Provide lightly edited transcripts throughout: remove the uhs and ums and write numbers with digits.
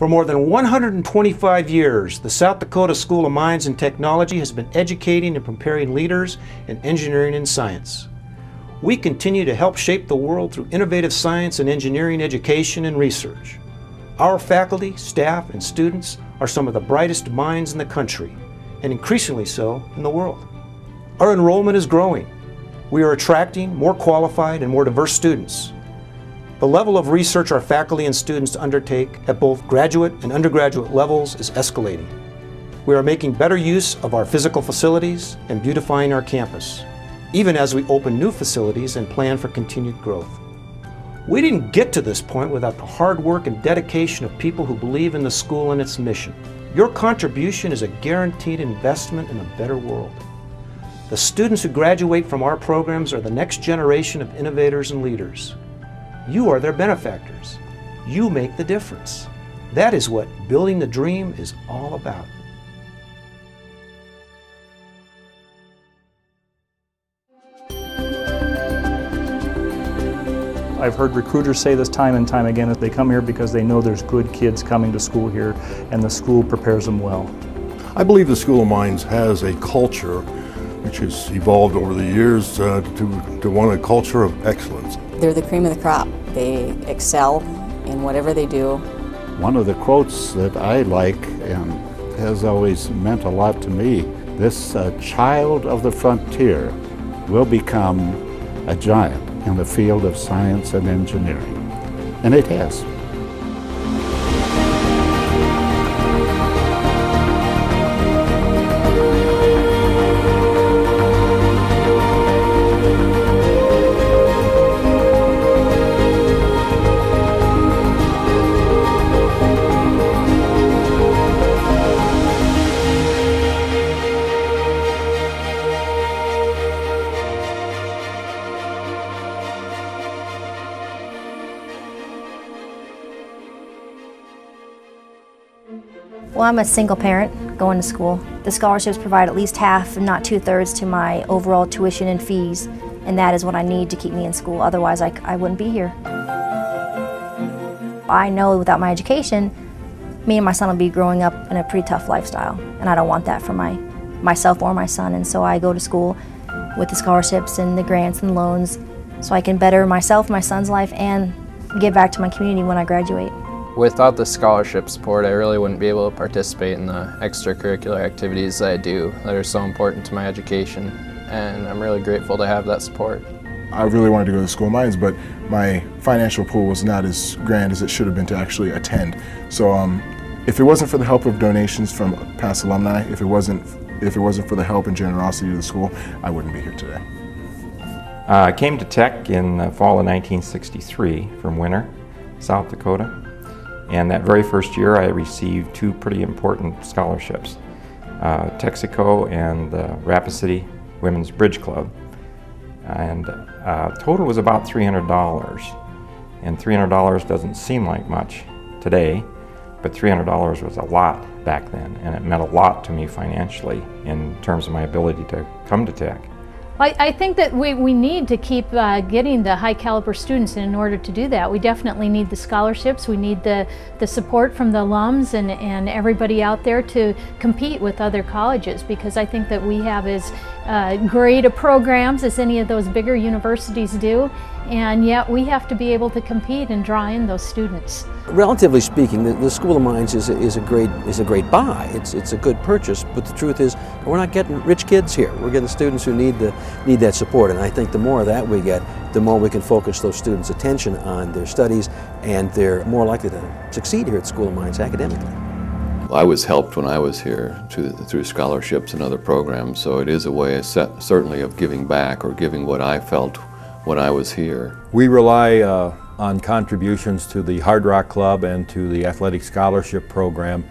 For more than 125 years, the South Dakota School of Mines and Technology has been educating and preparing leaders in engineering and science. We continue to help shape the world through innovative science and engineering education and research. Our faculty, staff, and students are some of the brightest minds in the country, and increasingly so in the world. Our enrollment is growing. We are attracting more qualified and more diverse students. The level of research our faculty and students undertake at both graduate and undergraduate levels is escalating. We are making better use of our physical facilities and beautifying our campus, even as we open new facilities and plan for continued growth. We didn't get to this point without the hard work and dedication of people who believe in the school and its mission. Your contribution is a guaranteed investment in a better world. The students who graduate from our programs are the next generation of innovators and leaders. You are their benefactors. You make the difference. That is what building the dream is all about. I've heard recruiters say this time and time again, that they come here because they know there's good kids coming to school here and the school prepares them well. I believe the School of Mines has a culture which has evolved over the years to one, a culture of excellence. They're the cream of the crop. They excel in whatever they do. One of the quotes that I like and has always meant a lot to me, this child of the frontier will become a giant in the field of science and engineering. And it has. Well, I'm a single parent going to school. The scholarships provide at least half, if not 2/3, to my overall tuition and fees, and that is what I need to keep me in school. Otherwise, I wouldn't be here. I know without my education, me and my son will be growing up in a pretty tough lifestyle, and I don't want that for myself or my son, and so I go to school with the scholarships and the grants and loans so I can better myself, my son's life, and give back to my community when I graduate. Without the scholarship support, I really wouldn't be able to participate in the extracurricular activities that I do that are so important to my education, and I'm really grateful to have that support. I really wanted to go to School of Mines, but my financial pool was not as grand as it should have been to actually attend. So if it wasn't for the help of donations from past alumni, if it wasn't for the help and generosity of the school, I wouldn't be here today. I came to Tech in the fall of 1963 from Winter, South Dakota. And that very first year I received two pretty important scholarships, Texaco and the Rapid City Women's Bridge Club. And total was about $300. And $300 doesn't seem like much today, but $300 was a lot back then, and it meant a lot to me financially in terms of my ability to come to Tech. I think that we need to keep getting the high caliber students, and in order to do that we definitely need the scholarships, we need the support from the alums and everybody out there to compete with other colleges, because I think that we have as great a programs as any of those bigger universities do, and yet we have to be able to compete and draw in those students. Relatively speaking, the School of Mines is a great buy. It's a good purchase, but the truth is we're not getting rich kids here. We're getting students who need that support, and I think the more of that we get, the more we can focus those students' attention on their studies, and they're more likely to succeed here at School of Mines academically. I was helped when I was here through scholarships and other programs, so it is a way certainly of giving back, or giving what I felt when I was here. We rely on contributions to the Hard Rock Club and to the Athletic Scholarship Program,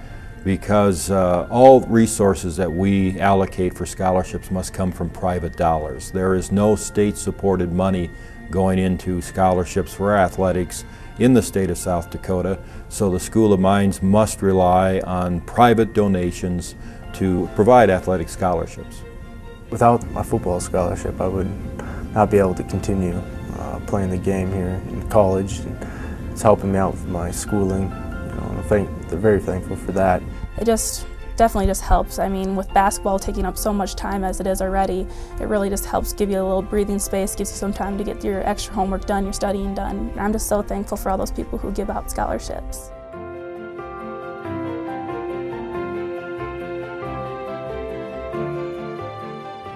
because all resources that we allocate for scholarships must come from private dollars. There is no state-supported money going into scholarships for athletics in the state of South Dakota, so the School of Mines must rely on private donations to provide athletic scholarships. Without a football scholarship, I would not be able to continue playing the game here in college. It's helping me out with my schooling, They're very thankful for that. It definitely just helps. I mean, with basketball taking up so much time as it is already, it really just helps give you a little breathing space, gives you some time to get your extra homework done, your studying done. And I'm just so thankful for all those people who give out scholarships.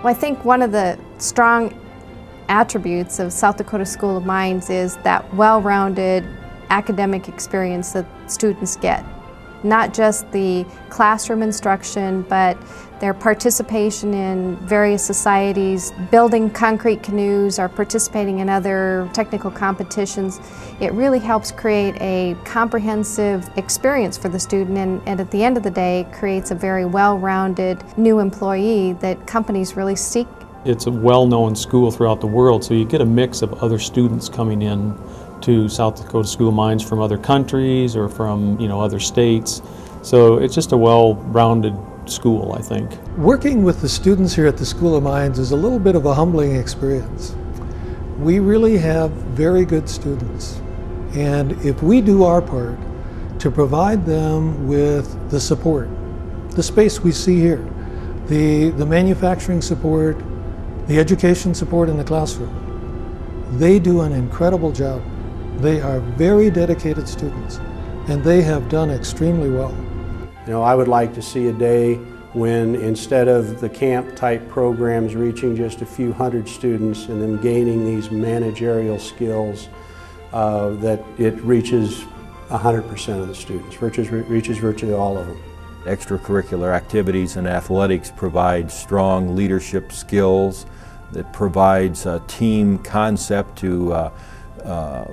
Well, I think one of the strong attributes of South Dakota School of Mines is that well-rounded academic experience that students get. Not just the classroom instruction, but their participation in various societies, building concrete canoes or participating in other technical competitions. It really helps create a comprehensive experience for the student and at the end of the day creates a very well-rounded new employee that companies really seek. It's a well-known school throughout the world, so you get a mix of other students coming in to South Dakota School of Mines from other countries or from other states. So it's just a well-rounded school, I think. Working with the students here at the School of Mines is a little bit of a humbling experience. We really have very good students, and if we do our part to provide them with the support, the space we see here, the manufacturing support, the education support in the classroom, they do an incredible job. They are very dedicated students, and they have done extremely well. I would like to see a day when instead of the camp-type programs reaching just a few hundred students and them gaining these managerial skills, that it reaches 100% of the students, reaches virtually all of them. Extracurricular activities and athletics provide strong leadership skills. That provides a team concept to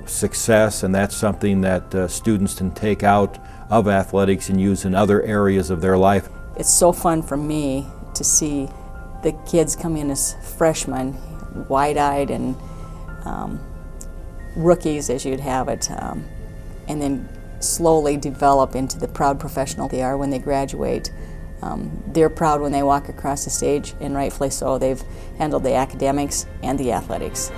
success, and that's something that students can take out of athletics and use in other areas of their life. It's so fun for me to see the kids come in as freshmen, wide-eyed and rookies as you'd have it, and then slowly develop into the proud professional they are when they graduate. They're proud when they walk across the stage, and rightfully so. They've handled the academics and the athletics.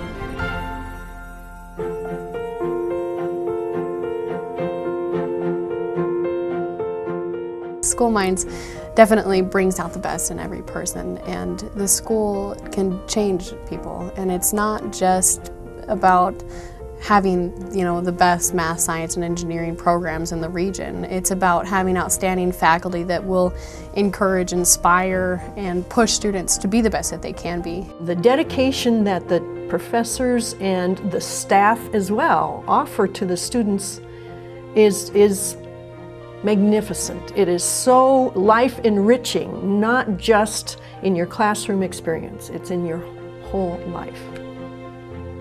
School Mines definitely brings out the best in every person, and the school can change people, and it's not just about having the best math, science, and engineering programs in the region. It's about having outstanding faculty that will encourage, inspire, and push students to be the best that they can be. The dedication that the professors and the staff as well offer to the students is magnificent. It is so life-enriching, not just in your classroom experience, it's in your whole life.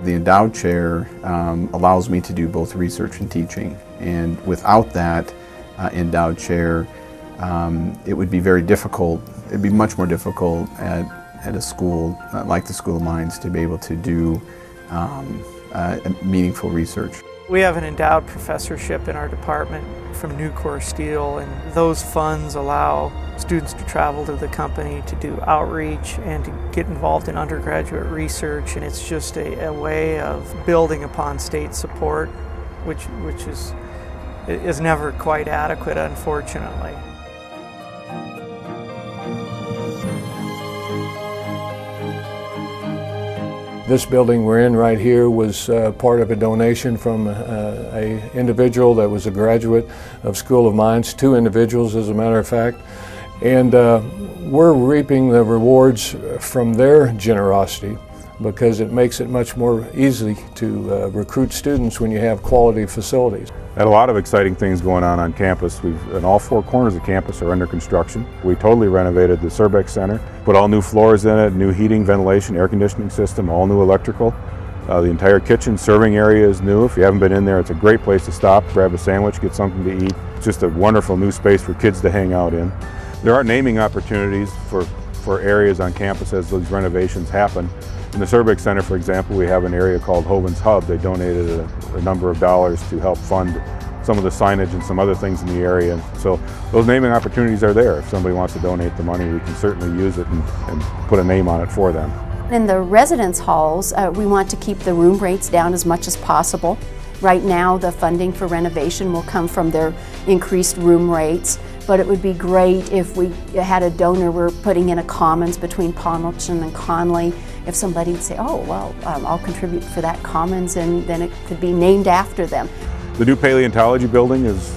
The endowed chair allows me to do both research and teaching, and without that endowed chair, it would be very difficult. It'd be much more difficult at a school like the School of Mines to be able to do meaningful research. We have an endowed professorship in our department from Nucor Steel, and those funds allow students to travel to the company to do outreach and to get involved in undergraduate research, and it's just a way of building upon state support, which is never quite adequate, unfortunately. This building we're in right here was part of a donation from an individual that was a graduate of School of Mines, 2 individuals as a matter of fact, and we're reaping the rewards from their generosity because it makes it much more easy to recruit students when you have quality facilities. Had a lot of exciting things going on campus. And all 4 corners of campus are under construction. We totally renovated the Surbeck Center, put all new floors in it, new heating, ventilation, air conditioning system, all new electrical. The entire kitchen serving area is new. If you haven't been in there, it's a great place to stop, grab a sandwich, get something to eat. It's just a wonderful new space for kids to hang out in. There are naming opportunities for areas on campus as those renovations happen. In the Surbeck Center, for example, we have an area called Hovind's Hub. They donated a number of dollars to help fund some of the signage and some other things in the area. So those naming opportunities are there. If somebody wants to donate the money, we can certainly use it and put a name on it for them. In the residence halls, we want to keep the room rates down as much as possible. Right now, the funding for renovation will come from their increased room rates, but it would be great if we had a donor. We're putting in a commons between Palmerton and Conley. If somebody'd say, oh, well, I'll contribute for that commons, and then it could be named after them. The new paleontology building is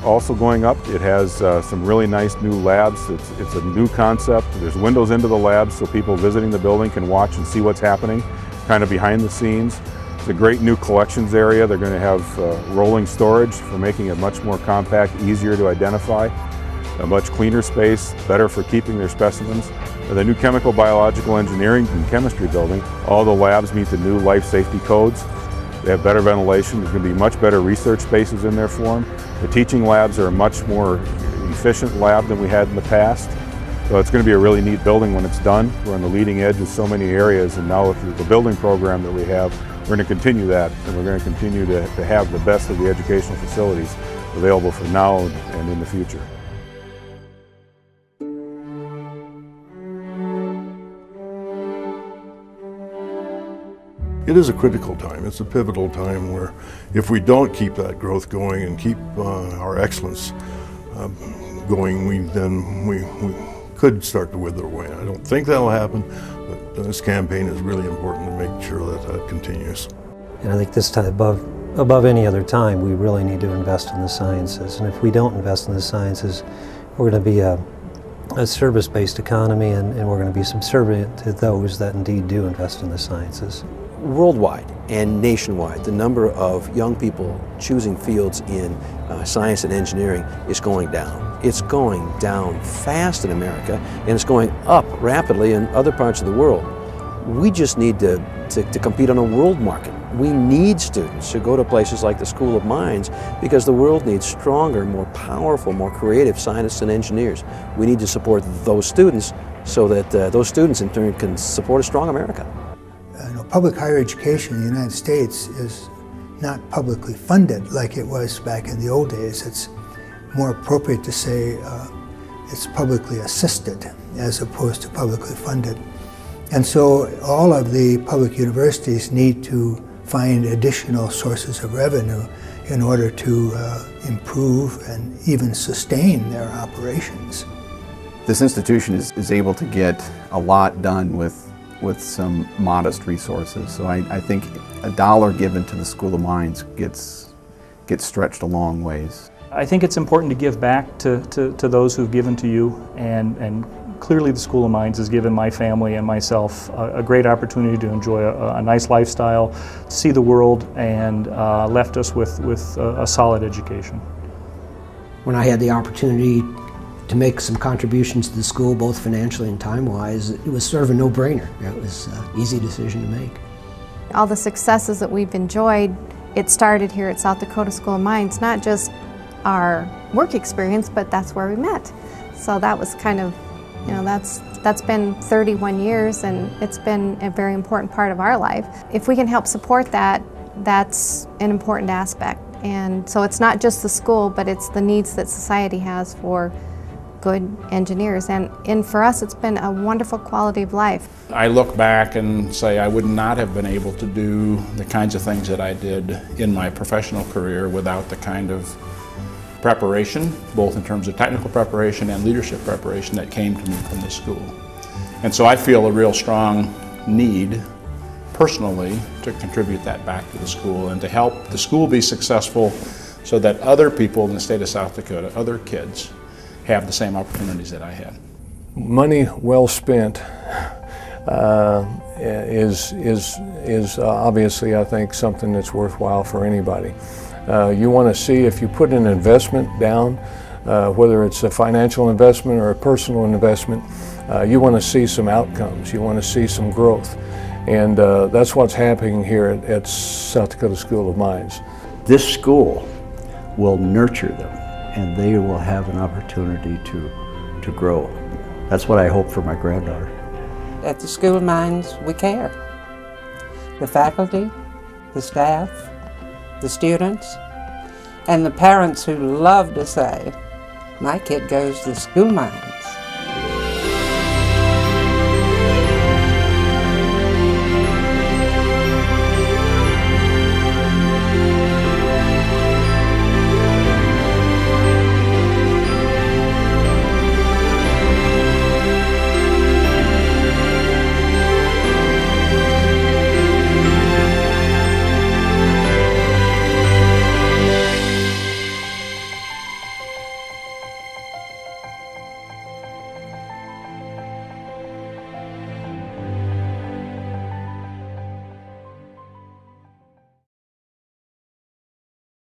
also going up. It has some really nice new labs. It's a new concept. There's windows into the labs so people visiting the building can watch and see what's happening kind of behind the scenes. It's a great new collections area. They're going to have rolling storage for making it much more compact, easier to identify, a much cleaner space, better for keeping their specimens. The new chemical, biological engineering and chemistry building, all the labs meet the new life safety codes. They have better ventilation. There's going to be much better research spaces in there for them. The teaching labs are a much more efficient lab than we had in the past. So it's going to be a really neat building when it's done. We're on the leading edge of so many areas, and now with the building program that we have, we're going to continue that, and we're going to continue to have the best of the educational facilities available for now and in the future. It is a critical time. It's a pivotal time where if we don't keep that growth going and keep our excellence going, then we could start to wither away. I don't think that'll happen, but this campaign is really important to make sure that that continues. And I think this time, above any other time, we really need to invest in the sciences. And if we don't invest in the sciences, we're going to be a service-based economy, and we're going to be subservient to those that indeed do invest in the sciences. Worldwide and nationwide, the number of young people choosing fields in science and engineering is going down. It's going down fast in America, and it's going up rapidly in other parts of the world. We just need to compete on a world market. We need students to go to places like the School of Mines because the world needs stronger, more powerful, more creative scientists and engineers. We need to support those students so that those students in turn can support a strong America. Public higher education in the United States is not publicly funded like it was back in the old days. It's more appropriate to say it's publicly assisted as opposed to publicly funded. And so all of the public universities need to find additional sources of revenue in order to improve and even sustain their operations. This institution is able to get a lot done with some modest resources. So I think a dollar given to the School of Mines gets stretched a long ways. I think it's important to give back to those who've given to you, and clearly the School of Mines has given my family and myself a great opportunity to enjoy a nice lifestyle, see the world, and left us with a solid education. When I had the opportunity to make some contributions to the school, both financially and time-wise, it was sort of a no-brainer. It was an easy decision to make. All the successes that we've enjoyed, it started here at South Dakota School of Mines, not just our work experience, but that's where we met. So that was kind of, that's been 31 years, and it's been a very important part of our life. If we can help support that, that's an important aspect. And so it's not just the school, but it's the needs that society has for good engineers, and for us it's been a wonderful quality of life. I look back and say I would not have been able to do the kinds of things that I did in my professional career without the kind of preparation, both in terms of technical preparation and leadership preparation, that came to me from the school. And so I feel a real strong need personally to contribute that back to the school and to help the school be successful so that other people in the state of South Dakota, other kids, have the same opportunities that I had. Money well spent is obviously, I think, something that's worthwhile for anybody. You want to see, if you put an investment down, whether it's a financial investment or a personal investment, you want to see some outcomes. You want to see some growth. And that's what's happening here at South Dakota School of Mines. This school will nurture them, and they will have an opportunity to grow. That's what I hope for my granddaughter. At the School of Mines, we care. The faculty, the staff, the students, and the parents who love to say, my kid goes to the School of Mines.